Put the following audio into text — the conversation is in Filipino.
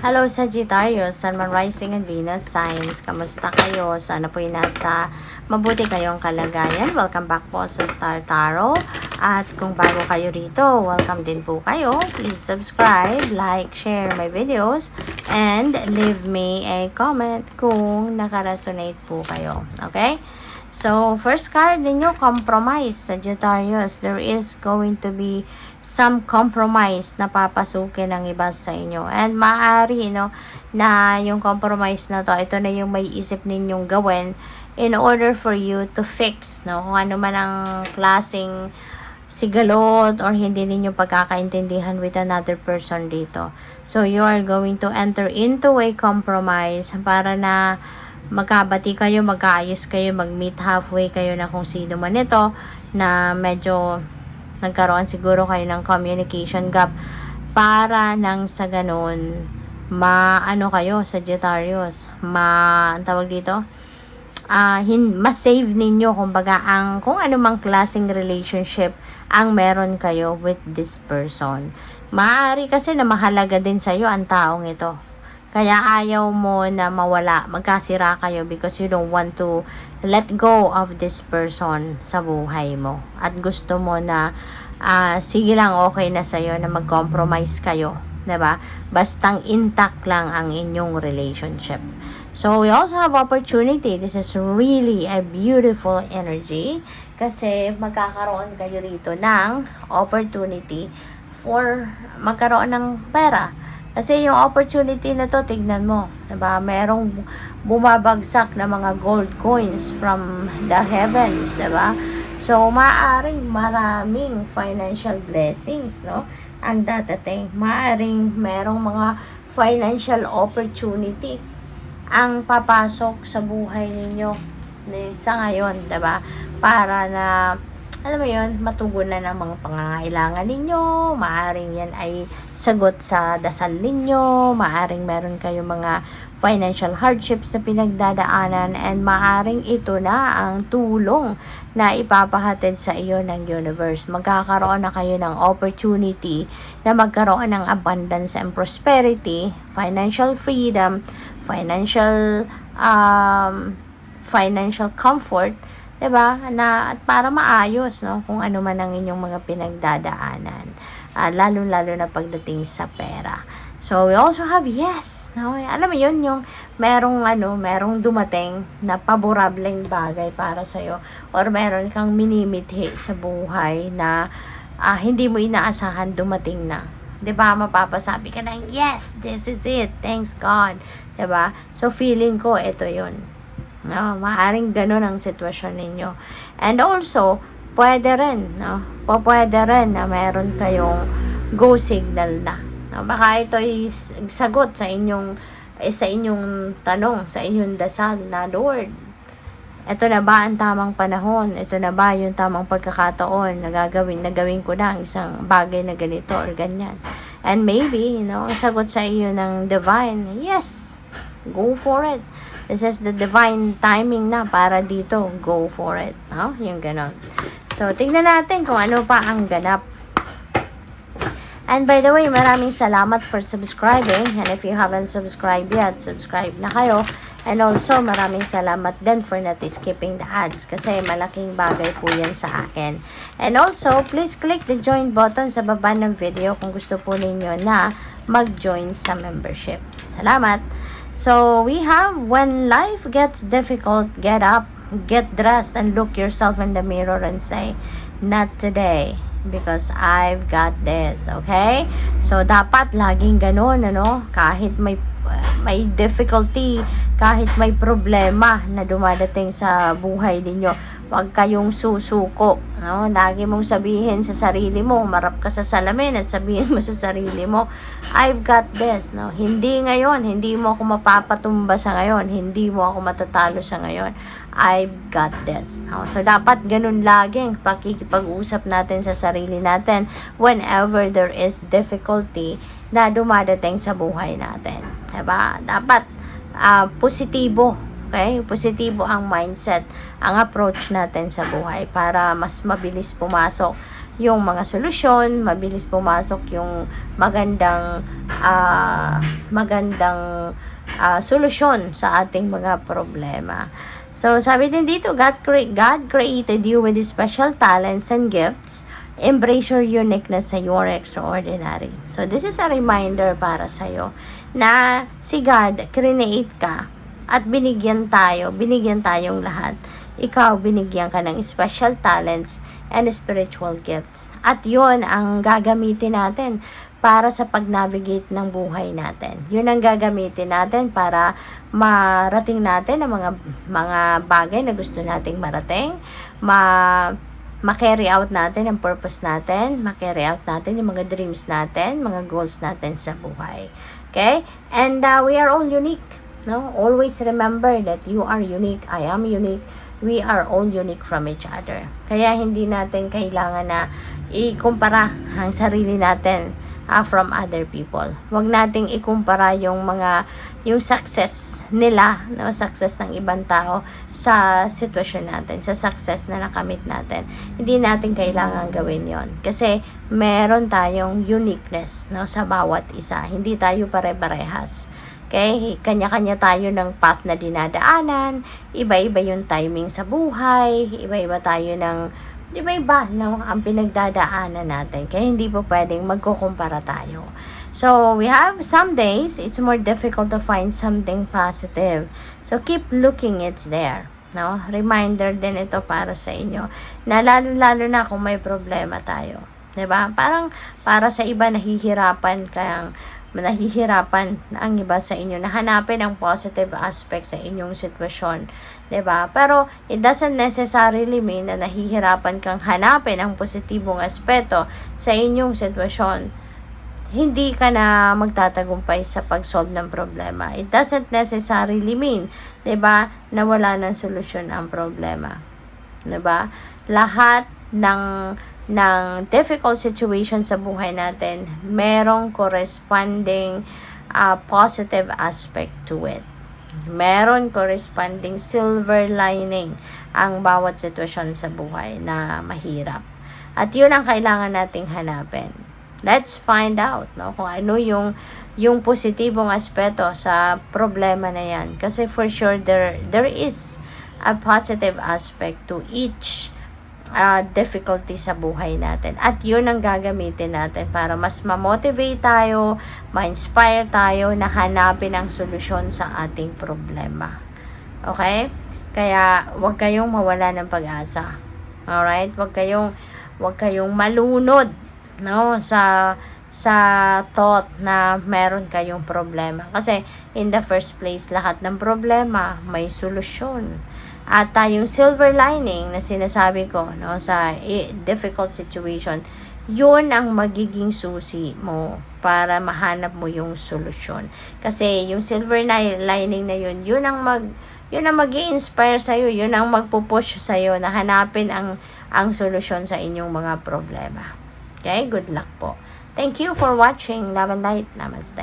Hello Sagittarius, Sun, Moon, Rising and Venus signs. Kamusta kayo? Sana po nasa mabuti kayong kalagayan. Welcome back po sa Star Tarot. At kung bago kayo rito, welcome din po kayo. Please subscribe, like, share my videos, and leave me a comment kung nakaresonate po kayo. Okay? So, first card ninyo, compromise, Sagittarius. There is going to be some compromise na papasukin ng iba sa inyo. And maaari, na yung compromise na to, ito na yung may isip ninyong gawin in order for you to fix, kung ano man ang klaseng sigalot or hindi ninyo pagkakaintindihan with another person dito. So, you are going to enter into a compromise para na magkabati kayo, magkaayos kayo, mag-meet halfway kayo na kung sino man ito na medyo nagkaroon siguro kayo ng communication gap para nang sa ganun maano kayo, Sagittarius, ang tawag dito, ma-save ninyo kumbaga kung anumang klaseng relationship ang meron kayo with this person. Maaari kasi na mahalaga din sa iyo ang taong ito. Kaya ayaw mo na mawala, magkasira kayo because you don't want to let go of this person sa buhay mo. At gusto mo na, sige lang, okay na sa'yo na mag-compromise kayo. Diba? Bastang intact lang ang inyong relationship. So, we also have opportunity. This is really a beautiful energy kasi magkakaroon kayo rito ng opportunity for magkaroon ng pera. Kasi yung opportunity na to, tignan mo, diba? Merong bumabagsak na mga gold coins from the heavens, diba? So, maaring maraming financial blessings, ang dadating. Maaring merong mga financial opportunity ang papasok sa buhay ninyo sa ngayon, diba? Para na alam mo yun, matugunan ang mga pangangailangan ninyo, maaring yan ay sagot sa dasal ninyo, maaring meron kayong mga financial hardships na pinagdadaanan, and maaring ito na ang tulong na ipapahatid sa iyo ng universe. Magkakaroon na kayo ng opportunity na magkaroon ng abundance and prosperity, financial freedom, financial comfort, diba? Na at para maayos, kung ano man ang inyong mga pinagdadaanan. Lalo-lalo na pagdating sa pera. So, we also have yes, Alam mo yun, yung merong dumating na paborableng bagay para sa'yo, or meron kang minimithi sa buhay na hindi mo inaasahan dumating na. 'Di ba? Mapapasabi ka ng, yes, this is it. Thanks God. 'Di ba? So, feeling ko, ito yun. Maaring ganun ang sitwasyon ninyo. And also, pwede rin na meron kayong go signal na. Baka ito ay sagot sa inyong tanong, sa inyong dasal na, Lord, ito na ba ang tamang panahon? Ito na ba yung tamang pagkakataon na gawin ko na ang isang bagay na ganito or ganyan? And maybe, sagot sa iyo ng divine, yes, go for it. This is the divine timing na para dito. Go for it. Yung ganon. So, tingnan natin kung ano pa ang ganap. And by the way, maraming salamat for subscribing. And if you haven't subscribed yet, subscribe na kayo. And also, maraming salamat din for not skipping the ads. Kasi malaking bagay po yan sa akin. And also, please click the join button sa baba ng video kung gusto po ninyo na mag-join sa membership. Salamat! So, we have, when life gets difficult, get up, get dressed, and look yourself in the mirror and say, not today, because I've got this, okay? So, dapat laging ganun, kahit may difficulty, kahit may problema na dumadating sa buhay ninyo, huwag kayong susuko, Lagi mong sabihin sa sarili mo, marap ka sa salamin at sabihin mo sa sarili mo, I've got this, Hindi ngayon, hindi mo ako mapapatumba sa ngayon, hindi mo ako matatalo sa ngayon. I've got this. So, dapat ganun laging pakikipag-usap natin sa sarili natin whenever there is difficulty na dumadating sa buhay natin. Diba? Dapat positibo. Okay? Positibo ang mindset, ang approach natin sa buhay para mas mabilis pumasok yung mga solusyon, mabilis pumasok yung magandang solusyon sa ating mga problema. So, sabi din dito, God created you with special talents and gifts. Embrace your uniqueness sa you are extraordinary. So, this is a reminder para sa'yo na si God, create ka at binigyan tayong lahat. Ikaw, binigyan ka ng special talents and spiritual gifts. At yun ang gagamitin natin para sa pag-navigate ng buhay natin. Yun ang gagamitin natin para marating natin ang mga bagay na gusto nating marating, ma-carry out natin ang purpose natin, ma-carry out natin yung mga dreams natin, mga goals natin sa buhay. Okay? And we are all unique. No? Always remember that you are unique. I am unique. We are all unique from each other. Kaya hindi natin kailangan na ikumpara ang sarili natin from other people. Huwag nating ikumpara yung success nila, no, success ng ibang tao sa sitwasyon natin, sa success na nakamit natin. Hindi natin kailangan gawin yon kasi meron tayong uniqueness, no, sa bawat isa. Hindi tayo pare-parehas. Okay? Kanya-kanya tayo ng path na dinadaanan, iba-iba yung timing sa buhay, iba-iba ang pinagdadaanan natin. Kaya hindi po pwedeng magkukumpara tayo. So, we have some days, it's more difficult to find something positive. So, keep looking, it's there. No? Reminder din ito para sa inyo na lalo-lalo na kung may problema tayo. 'Di ba? Parang para sa iba nahihirapan ang iba sa inyo na hanapin ang positive aspect sa inyong sitwasyon, 'di ba? Pero it doesn't necessarily mean na nahihirapan kang hanapin ang positibong aspeto sa inyong sitwasyon. Hindi ka na magtatagumpay sa pag-solve ng problema. It doesn't necessarily mean, 'di ba, na wala ng solusyon ang problema. 'Di ba? Lahat ng difficult situation sa buhay natin, merong corresponding positive aspect to it. Meron corresponding silver lining ang bawat sitwasyon sa buhay na mahirap. At yun ang kailangan nating hanapin. Let's find out, no, kung ano yung positibong aspeto sa problema na yan. Kasi for sure, there is a positive aspect to each difficulty sa buhay natin. At yun ang gagamitin natin para mas ma-motivate tayo, ma-inspire tayo na hanapin ang solusyon sa ating problema. Okay? Kaya huwag kayong mawala ng pag-asa. Alright? Huwag kayong malunod, no, sa thought na meron kayong problema. Kasi in the first place, lahat ng problema may solusyon. At yung silver lining na sinasabi ko, no, sa difficult situation, yun ang magiging susi mo para mahanap mo yung solusyon. Kasi yung silver lining na yun ang mag-i-inspire sa'yo, yun ang magpupush sa'yo na hanapin ang solusyon sa inyong mga problema. Okay? Good luck po. Thank you for watching. Love and light. Namaste.